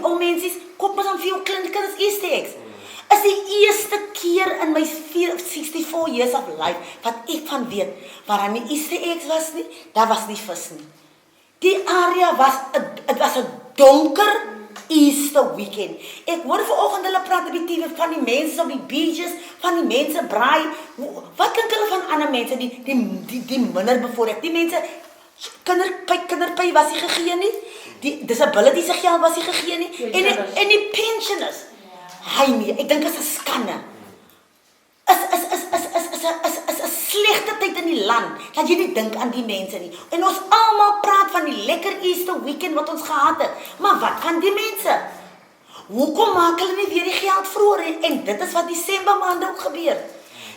ou mensies, koop mos dan vir jou kinders Easter eggs. Is die eerste keer in my 64 years of life, wat ek van weet, waar daar nie Easter eggs was nie, daar was nie vis nie. Die area was, het was 'n donker Easter weekend. Ek hoor vanoggend hulle praat op die TV van die mense op die beaches, van die mense braai. Wat dink hulle van ander mense, die minder bevoorreg? Die mense, kinderpy was nie gegee nie, die disability se geld was nie gegee nie, en die pensioners. Hy nie, ek dink is 'n skande. Is 'n slegte tyd in die land, dat jy nie dink aan die mense nie. En ons almal praat van die lekker Easter weekend wat ons gehad het. Maar wat van die mense? Hoekom maak hulle nie weer die geld vroeër? En dit is wat Desember maand ook gebeur.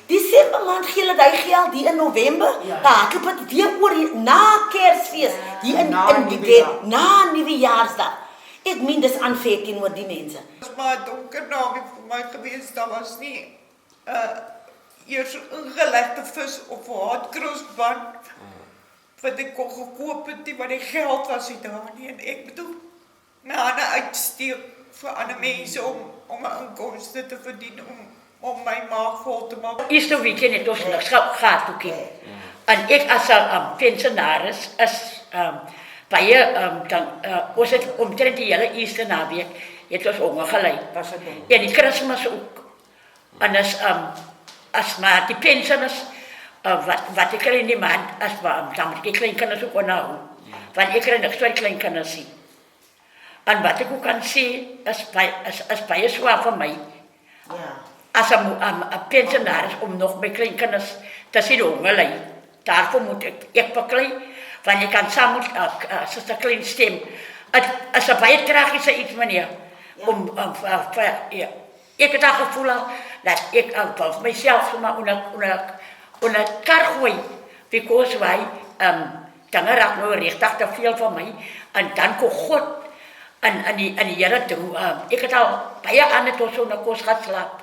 Desember maand gee hulle die geld hier in November, daar het dit weer oor na Kersfees, hier na Nuwejaarsdag. Ek meen dis unfair teenoor die mense. Het was maar 'n donker naweek vir my gewees, daar was nie eers ingelegde vis of haatkrusband wat ek kon gekoop het nie, maar die geld was nie daar nie. En ek bedoel, my hande uitsteek vir ander mense om 'n inkomste te verdien, om my maag vol te maak. Easter weekend het ons niks gehad ook nie. En ek as 'n pensionaris is baie ons het omtrent die hele Easter naweek het ons honger gelei. En die Kersfees ook. En as maar die pensioners wat ek kry in die maand as dan moet ek kleinkinders ook onderhou. Want ek kry niks vir kleinkinders nie. En wat ek ook kan sê is baie swaar vir my. As 'n pensionaris om nog my kleinkinders te sien honger ly. Daarvoor moet ek beklei, want ek kan saam met Suster Klein stem. As 'n baie tragiese iets, meneer. Ek het al gevoel dat ek van myself maar onder kar gooi, because why dan raak nou regtig te veel van my, en dan kon God en die Here doen. Ek het al baie ander tot so 'n kos gehad slaap.